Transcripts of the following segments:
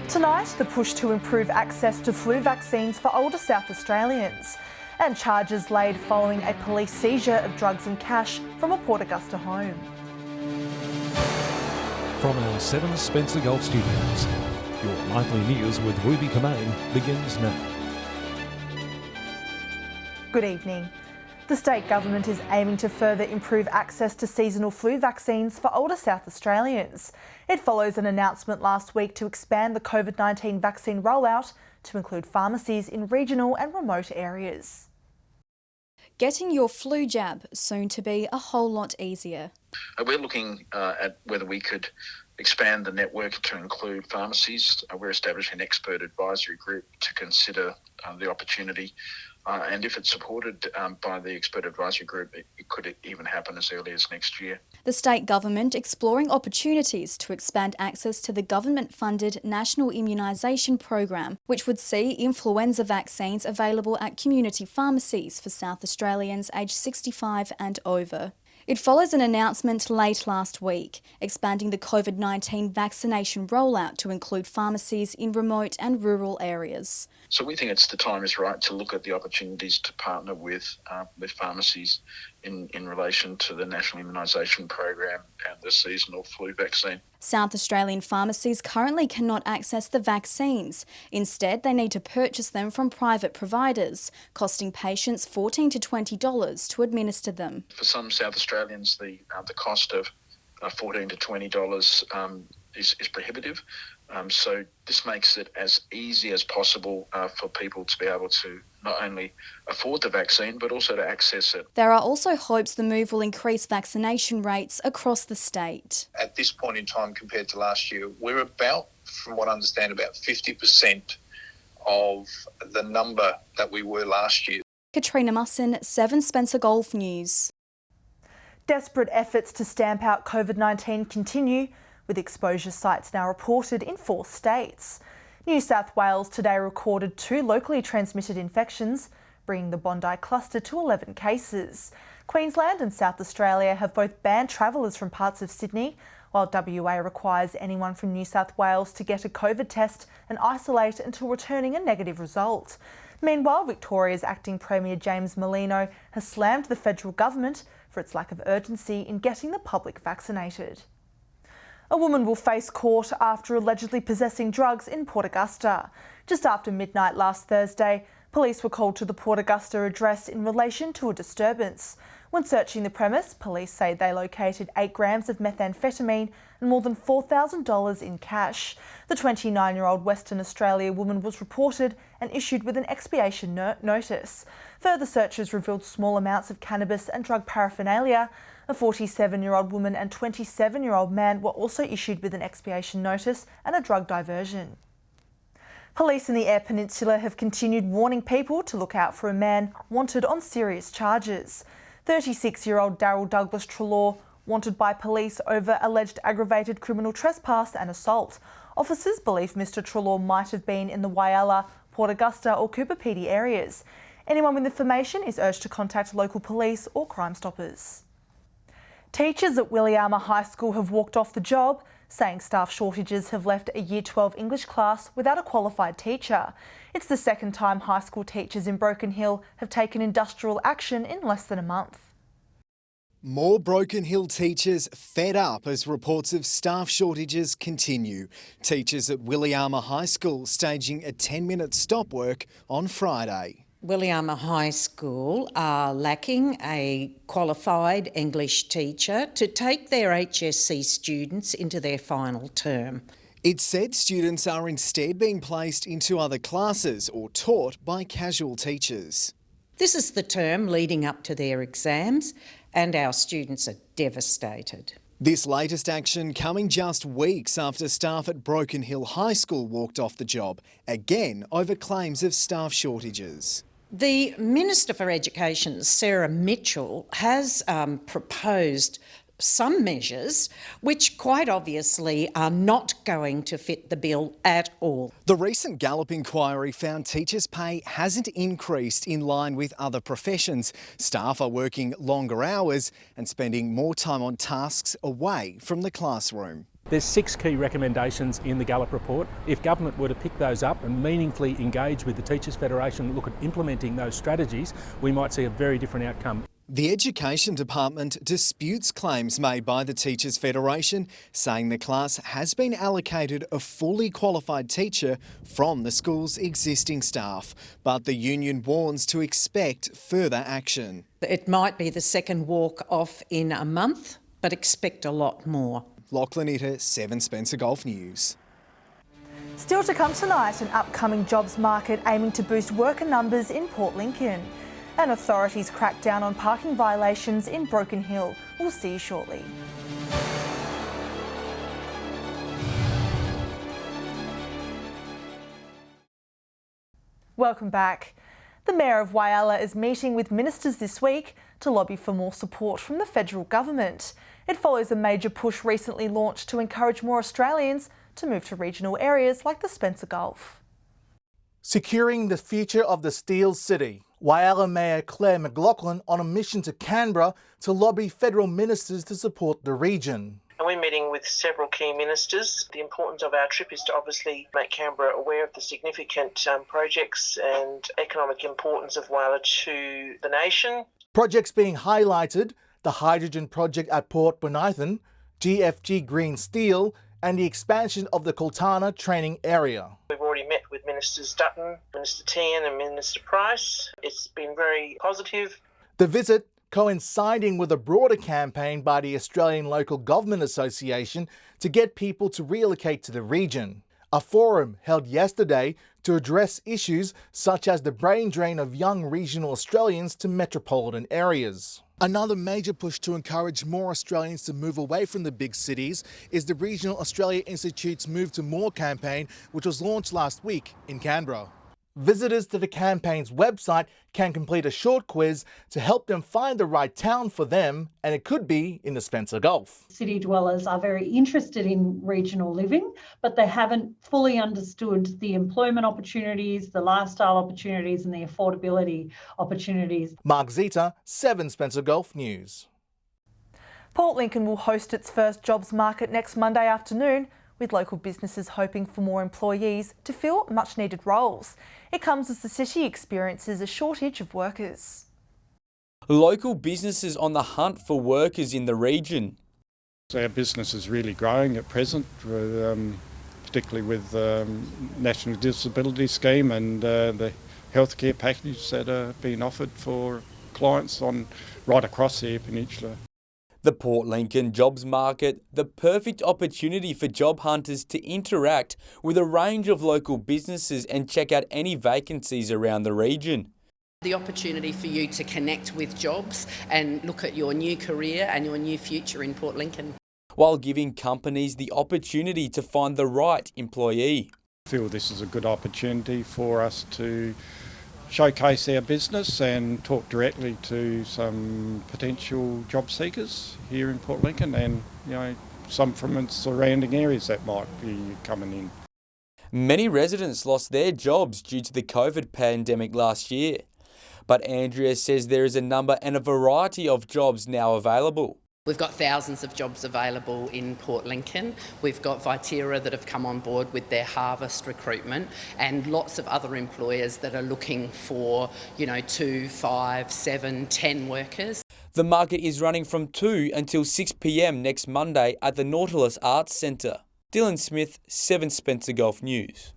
Tonight, the push to improve access to flu vaccines for older South Australians, and charges laid following a police seizure of drugs and cash from a Port Augusta home. From our 7 Spencer Golf Studios, your nightly news with Ruby Kamain begins now. Good evening. The state government is aiming to further improve access to seasonal flu vaccines for older South Australians. It follows an announcement last week to expand the COVID-19 vaccine rollout to include pharmacies in regional and remote areas. Getting your flu jab soon to be a whole lot easier. We're looking at whether we could expand the network to include pharmacies. We're establishing an expert advisory group to consider the opportunity. And if it's supported by the expert advisory group, it could even happen as early as next year. The state government exploring opportunities to expand access to the government-funded National Immunisation Program, which would see influenza vaccines available at community pharmacies for South Australians aged 65 and over. It follows an announcement late last week, expanding the COVID-19 vaccination rollout to include pharmacies in remote and rural areas. So we think the time is right to look at the opportunities to partner with pharmacies in relation to the National Immunisation Program and the seasonal flu vaccine. South Australian pharmacies currently cannot access the vaccines. Instead, they need to purchase them from private providers, costing patients $14 to $20 to administer them. For some South Australians, the cost of $14 to $20 is prohibitive. So this makes it as easy as possible for people to be able to not only afford the vaccine, but also to access it. There are also hopes the move will increase vaccination rates across the state. At this point in time, compared to last year, we're about, from what I understand, about 50% of the number that we were last year. Katrina Musson, 7 Spencer Golf News. Desperate efforts to stamp out COVID-19 continue, with exposure sites now reported in 4 states. New South Wales today recorded 2 locally transmitted infections, bringing the Bondi cluster to 11 cases. Queensland and South Australia have both banned travellers from parts of Sydney, while WA requires anyone from New South Wales to get a COVID test and isolate until returning a negative result. Meanwhile, Victoria's acting Premier James Merlino has slammed the federal government for its lack of urgency in getting the public vaccinated. A woman will face court after allegedly possessing drugs in Port Augusta. Just after midnight last Thursday, police were called to the Port Augusta address in relation to a disturbance. When searching the premise, police say they located 8 grams of methamphetamine and more than $4,000 in cash. The 29-year-old Western Australia woman was reported and issued with an expiation notice. Further searches revealed small amounts of cannabis and drug paraphernalia. A 47-year-old woman and 27-year-old man were also issued with an expiation notice and a drug diversion. Police in the Eyre Peninsula have continued warning people to look out for a man wanted on serious charges. 36-year-old Daryl Douglas Treloar, wanted by police over alleged aggravated criminal trespass and assault. Officers believe Mr Treloar might have been in the Whyalla, Port Augusta or Cooper Pedy areas. Anyone with information is urged to contact local police or Crime Stoppers. Teachers at Williama High School have walked off the job, saying staff shortages have left a Year 12 English class without a qualified teacher. It's the second time high school teachers in Broken Hill have taken industrial action in less than a month. More Broken Hill teachers fed up as reports of staff shortages continue. Teachers at Williama High School staging a 10-minute stop work on Friday. Williama High School are lacking a qualified English teacher to take their HSC students into their final term. It said students are instead being placed into other classes or taught by casual teachers. This is the term leading up to their exams, and our students are devastated. This latest action coming just weeks after staff at Broken Hill High School walked off the job, again over claims of staff shortages. The Minister for Education, Sarah Mitchell, has proposed some measures which quite obviously are not going to fit the bill at all. The recent Gallup inquiry found teachers' pay hasn't increased in line with other professions. Staff are working longer hours and spending more time on tasks away from the classroom. There's 6 key recommendations in the Gallup report. If government were to pick those up and meaningfully engage with the Teachers Federation and look at implementing those strategies, we might see a very different outcome. The Education Department disputes claims made by the Teachers Federation, saying the class has been allocated a fully qualified teacher from the school's existing staff. But the union warns to expect further action. It might be the second walk off in a month, but expect a lot more. Lachlan Itter, 7 Spencer Golf News. Still to come tonight, an upcoming jobs market aiming to boost worker numbers in Port Lincoln. And authorities crack down on parking violations in Broken Hill. We'll see you shortly. Welcome back. The Mayor of Whyalla is meeting with ministers this week to lobby for more support from the federal government. It follows a major push recently launched to encourage more Australians to move to regional areas like the Spencer Gulf. Securing the future of the Steel City. Whyalla Mayor Claire McLaughlin on a mission to Canberra to lobby federal ministers to support the region. And we're meeting with several key ministers. The importance of our trip is to obviously make Canberra aware of the significant projects and economic importance of Whyalla to the nation. Projects being highlighted: the hydrogen project at Port Bonython, GFG Green Steel, and the expansion of the Kultana training area. We've already met with Ministers Dutton, Minister Tian and Minister Price. It's been very positive. The visit coinciding with a broader campaign by the Australian Local Government Association to get people to relocate to the region. A forum held yesterday to address issues such as the brain drain of young regional Australians to metropolitan areas. Another major push to encourage more Australians to move away from the big cities is the Regional Australia Institute's Move to More campaign, which was launched last week in Canberra. Visitors to the campaign's website can complete a short quiz to help them find the right town for them, and it could be in the Spencer Gulf. City dwellers are very interested in regional living, but they haven't fully understood the employment opportunities, the lifestyle opportunities and the affordability opportunities. Mark Zita, 7 Spencer Gulf News. Port Lincoln will host its first jobs market next Monday afternoon, with local businesses hoping for more employees to fill much needed roles. It comes as the city experiences a shortage of workers. Local businesses on the hunt for workers in the region. Our business is really growing at present, particularly with the National Disability Scheme and the healthcare package that are being offered for clients right across the peninsula. The Port Lincoln Jobs Market, the perfect opportunity for job hunters to interact with a range of local businesses and check out any vacancies around the region. The opportunity for you to connect with jobs and look at your new career and your new future in Port Lincoln, while giving companies the opportunity to find the right employee. I feel this is a good opportunity for us to showcase our business and talk directly to some potential job seekers here in Port Lincoln and, some from surrounding areas that might be coming in. Many residents lost their jobs due to the COVID pandemic last year, but Andrea says there is a number and a variety of jobs now available. We've got thousands of jobs available in Port Lincoln. We've got Viterra that have come on board with their harvest recruitment and lots of other employers that are looking for, 2, 5, 7, 10 workers. The market is running from 2 until 6 p.m. next Monday at the Nautilus Arts Centre. Dylan Smith, 7 Spencer Gulf News.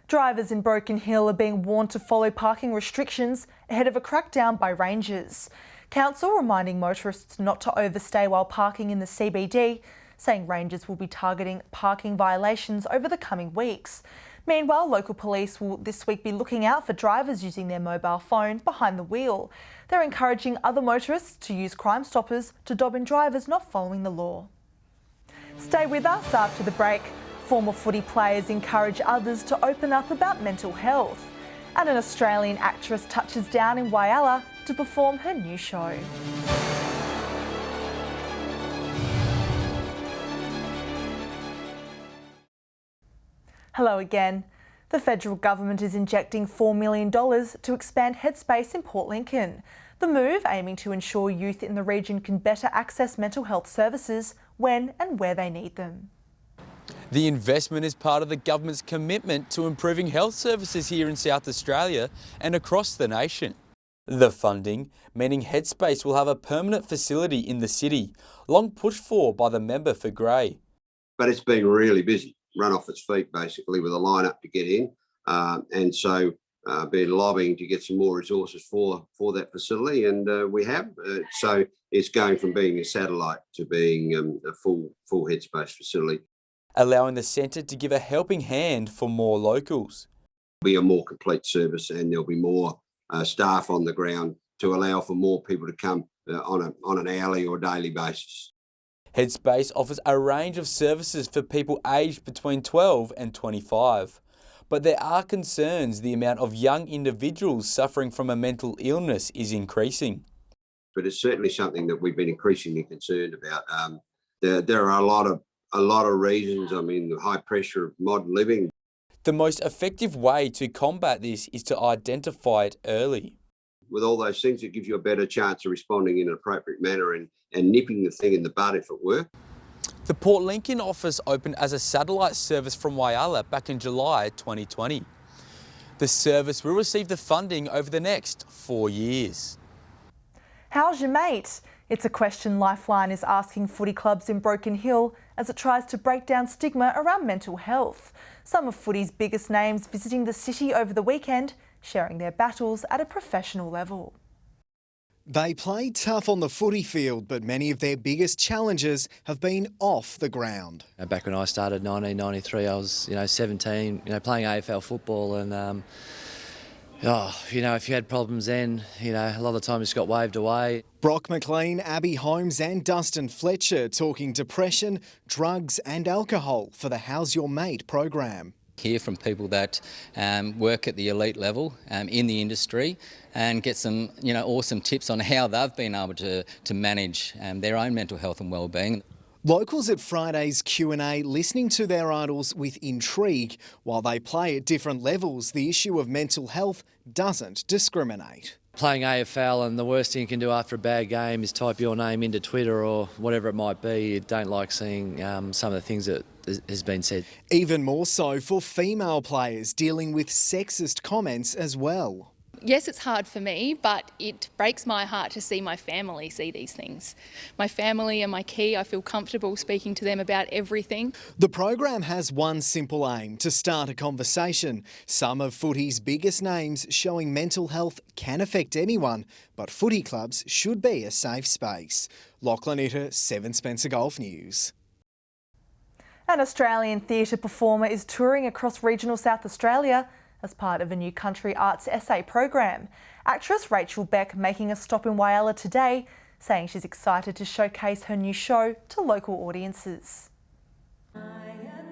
Drivers in Broken Hill are being warned to follow parking restrictions ahead of a crackdown by rangers. Council reminding motorists not to overstay while parking in the CBD, saying rangers will be targeting parking violations over the coming weeks. Meanwhile, local police will this week be looking out for drivers using their mobile phone behind the wheel. They're encouraging other motorists to use Crime Stoppers to dob in drivers not following the law. Stay with us after the break. Former footy players encourage others to open up about mental health. And an Australian actress touches down in Whyalla to perform her new show. Hello again. The federal government is injecting $4 million to expand headspace in Port Lincoln. The move, aiming to ensure youth in the region can better access mental health services, when and where they need them. The investment is part of the government's commitment to improving health services here in South Australia and across the nation. The funding, meaning Headspace will have a permanent facility in the city, long pushed for by the member for Grey. But it's been really busy, run off its feet basically with a line-up to get in, and so been lobbying to get some more resources for that facility, and we have. So it's going from being a satellite to being a full Headspace facility, allowing the centre to give a helping hand for more locals. It'll be a more complete service, and there'll be more staff on the ground to allow for more people to come on an hourly or daily basis. Headspace offers a range of services for people aged between 12 and 25. But there are concerns the amount of young individuals suffering from a mental illness is increasing. But it's certainly something that we've been increasingly concerned about. There are a lot of reasons. I mean, the high pressure of modern living. The most effective way to combat this is to identify it early. With all those things, it gives you a better chance of responding in an appropriate manner and nipping the thing in the bud, if it were. The Port Lincoln office opened as a satellite service from Whyalla back in July 2020. The service will receive the funding over the next 4 years. How's your mate? It's a question Lifeline is asking footy clubs in Broken Hill as it tries to break down stigma around mental health. Some of footy's biggest names visiting the city over the weekend, sharing their battles at a professional level. They play tough on the footy field, but many of their biggest challenges have been off the ground. Back when I started in 1993, I was 17, playing AFL football, and if you had problems then, a lot of the time you just got waved away. Brock McLean, Abby Holmes and Dustin Fletcher talking depression, drugs and alcohol for the How's Your Mate program. Hear from people that work at the elite level in the industry and get some awesome tips on how they've been able to manage their own mental health and wellbeing. Locals at Friday's Q&A listening to their idols with intrigue. While they play at different levels, the issue of mental health doesn't discriminate. Playing AFL, and the worst thing you can do after a bad game is type your name into Twitter or whatever it might be. You don't like seeing some of the things that has been said. Even more so for female players dealing with sexist comments as well. Yes, it's hard for me, but it breaks my heart to see my family see these things. My family are my key. I feel comfortable speaking to them about everything. The program has one simple aim: to start a conversation. Some of footy's biggest names showing mental health can affect anyone, but footy clubs should be a safe space. Lachlan Itter, 7 Spencer Golf News. An Australian theatre performer is touring across regional South Australia as part of a new country arts essay program. Actress Rachel Beck making a stop in Whyalla today, saying she's excited to showcase her new show to local audiences.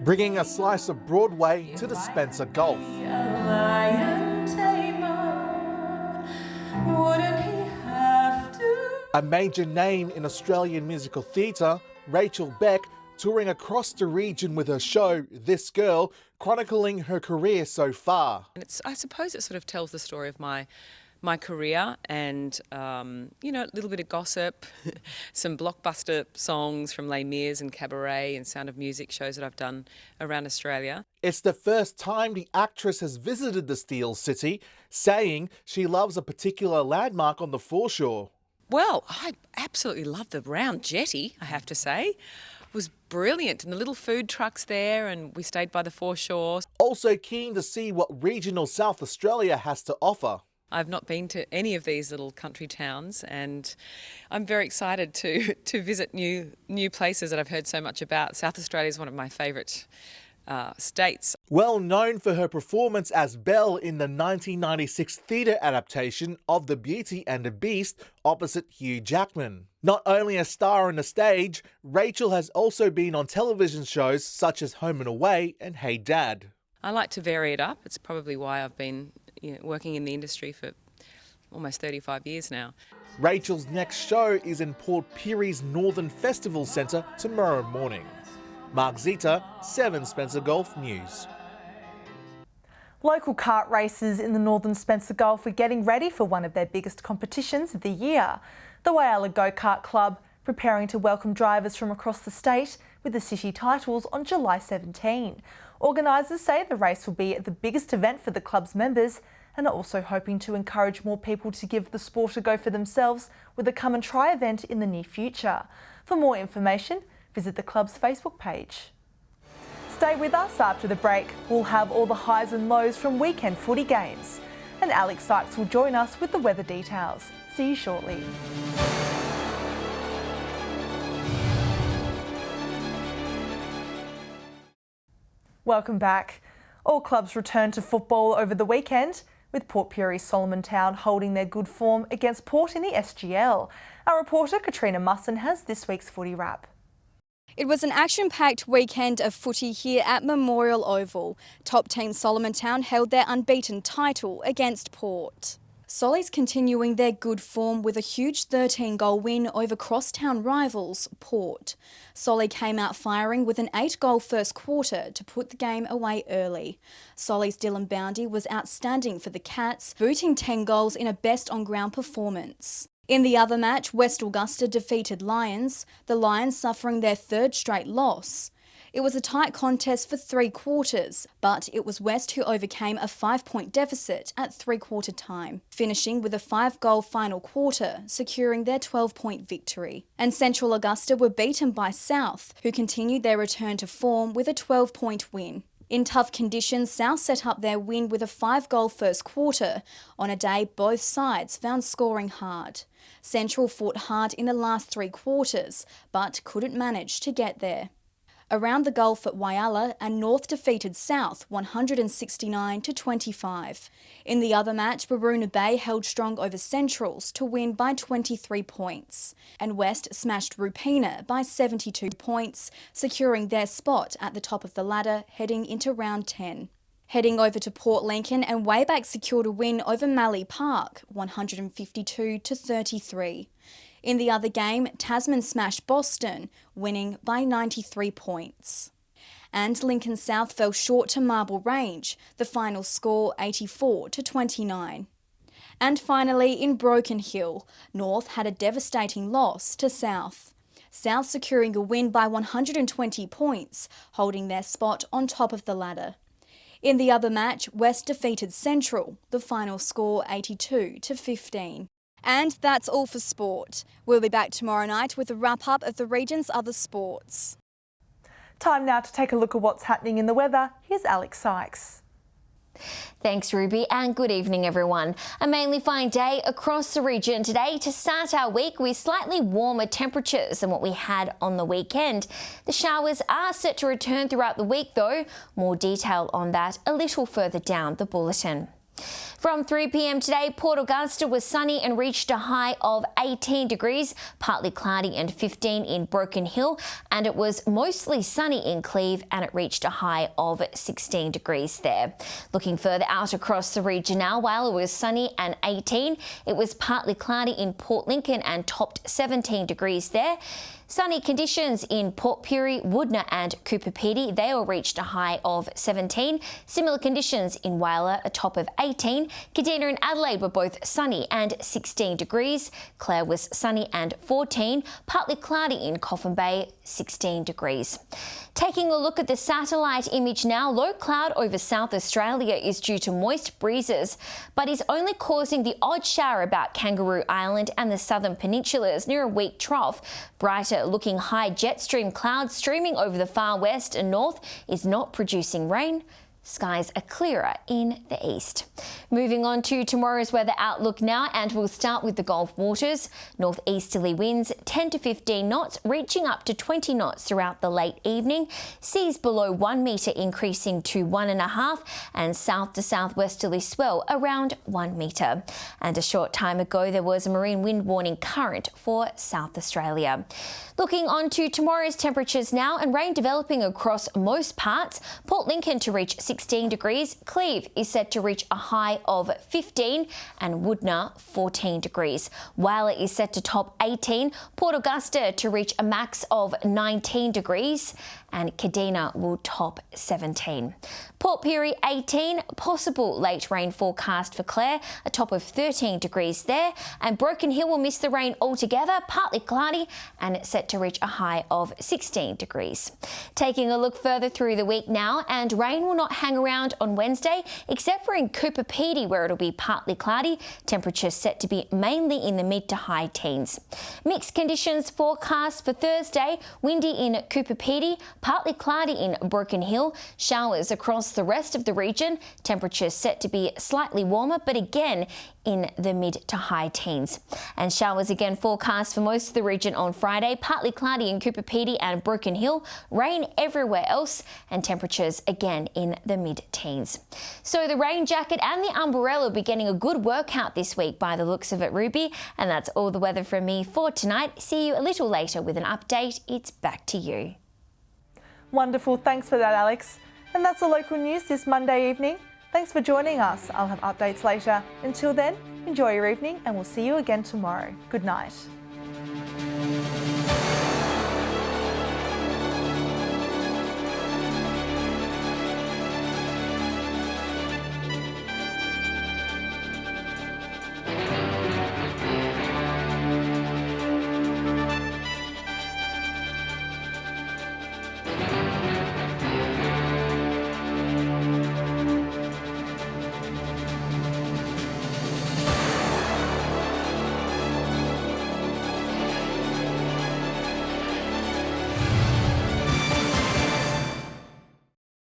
Bringing a slice of Broadway to the Spencer Gulf. A major name in Australian musical theatre, Rachel Beck, touring across the region with her show, This Girl, chronicling her career so far. I suppose it sort of tells the story of my career and, a little bit of gossip, some blockbuster songs from Les Mis and Cabaret and Sound of Music shows that I've done around Australia. It's the first time the actress has visited the Steel City, saying she loves a particular landmark on the foreshore. Well, I absolutely love the round jetty, I have to say. It was brilliant, and the little food trucks there, and we stayed by the foreshore. Also keen to see what regional South Australia has to offer. I've not been to any of these little country towns, and I'm very excited to visit new places that I've heard so much about. South Australia is one of my favourite states. Well known for her performance as Belle in the 1996 theatre adaptation of The Beauty and the Beast opposite Hugh Jackman. Not only a star on the stage, Rachel has also been on television shows such as Home and Away and Hey Dad. I like to vary it up. It's probably why I've been working in the industry for almost 35 years now. Rachel's next show is in Port Pirie's Northern Festival Centre tomorrow morning. Mark Zita, 7 Spencer Golf News. Local kart racers in the Northern Spencer Gulf are getting ready for one of their biggest competitions of the year. The Whyalla Go-Kart Club preparing to welcome drivers from across the state with the city titles on July 17. Organisers say the race will be the biggest event for the club's members and are also hoping to encourage more people to give the sport a go for themselves with a come and try event in the near future. For more information, visit the club's Facebook page. Stay with us after the break. We'll have all the highs and lows from weekend footy games. And Alex Sykes will join us with the weather details. See you shortly. Welcome back. All clubs returned to football over the weekend, with Port Pirie Solomon Town holding their good form against Port in the SGL. Our reporter Katrina Musson has this week's footy wrap. It was an action-packed weekend of footy here at Memorial Oval. Top team Solomon Town held their unbeaten title against Port. Solly's continuing their good form with a huge 13-goal win over crosstown rivals Port. Solly came out firing with an 8-goal first quarter to put the game away early. Solly's Dylan Boundy was outstanding for the Cats, booting 10 goals in a best-on-ground performance. In the other match, West Augusta defeated Lions, the Lions suffering their third straight loss. It was a tight contest for 3 quarters, but it was West who overcame a 5-point deficit at 3-quarter time, finishing with a 5-goal final quarter, securing their 12-point victory. And Central Augusta were beaten by South, who continued their return to form with a 12-point win. In tough conditions, South set up their win with a 5-goal first quarter, on a day both sides found scoring hard. Central fought hard in the last 3 quarters, but couldn't manage to get there. Around the Gulf at Whyalla, and North defeated South 169-25. In the other match, Waroona Bay held strong over Centrals to win by 23 points. And West smashed Rupina by 72 points, securing their spot at the top of the ladder heading into round 10. Heading over to Port Lincoln, and Wayback secured a win over Mallee Park, 152-33. In the other game, Tasman smashed Boston, winning by 93 points. And Lincoln South fell short to Marble Range, the final score 84-29. And finally, in Broken Hill, North had a devastating loss to South. South securing a win by 120 points, holding their spot on top of the ladder. In the other match, West defeated Central, the final score 82-15. And that's all for sport. We'll be back tomorrow night with a wrap-up of the region's other sports. Time now to take a look at what's happening in the weather. Here's Alex Sykes. Thanks, Ruby, and good evening, everyone. A mainly fine day across the region today to start our week with slightly warmer temperatures than what we had on the weekend. The showers are set to return throughout the week, though. More detail on that a little further down the bulletin. From 3 p.m. today, Port Augusta was sunny and reached a high of 18 degrees, partly cloudy and 15 in Broken Hill, and it was mostly sunny in Cleve and it reached a high of 16 degrees there. Looking further out across the region now, while it was sunny and 18, it was partly cloudy in Port Lincoln and topped 17 degrees there. Sunny conditions in Port Pirie, Woodner and Cooper Pedy. They all reached a high of 17. Similar conditions in Whyalla, a top of 18. Kadina and Adelaide were both sunny and 16 degrees. Clare was sunny and 14. Partly cloudy in Coffin Bay, 16 degrees. Taking a look at the satellite image now, low cloud over South Australia is due to moist breezes, but is only causing the odd shower about Kangaroo Island and the southern peninsulas near a weak trough. Brighter looking high jet stream clouds streaming over the far west and north is not producing rain. Skies are clearer in the east. Moving on to tomorrow's weather outlook now, and we'll start with the Gulf waters. Northeasterly winds 10 to 15 knots, reaching up to 20 knots throughout the late evening. Seas below 1 metre increasing to 1.5, and south to southwesterly swell around 1 metre. And a short time ago, there was a marine wind warning current for South Australia. Looking on to tomorrow's temperatures now, and rain developing across most parts. Port Lincoln to reach 16 degrees. Cleve is set to reach a high of 15 and Woodner 14 degrees. Whyalla is set to top 18. Port Augusta to reach a max of 19 degrees. and Kadina will top 17. Port Pirie 18, possible late rain forecast for Clare, a top of 13 degrees there, and Broken Hill will miss the rain altogether, partly cloudy and it's set to reach a high of 16 degrees. Taking a look further through the week now, and rain will not hang around on Wednesday except for in Cooper Pedy where it'll be partly cloudy, temperatures set to be mainly in the mid to high teens. Mixed conditions forecast for Thursday, windy in Cooper Pedy, partly cloudy in Broken Hill, showers across the rest of the region, temperatures set to be slightly warmer but again in the mid to high teens. And showers again forecast for most of the region on Friday, partly cloudy in Cooper Pedy and Broken Hill, rain everywhere else and temperatures again in the mid-teens. So the rain jacket and the umbrella will be getting a good workout this week by the looks of it, Ruby. And that's all the weather from me for tonight. See you a little later with an update. It's back to you. Wonderful, thanks for that, Alex. And that's the local news this Monday evening. Thanks for joining us. I'll have updates later. Until then, enjoy your evening and we'll see you again tomorrow. Good night.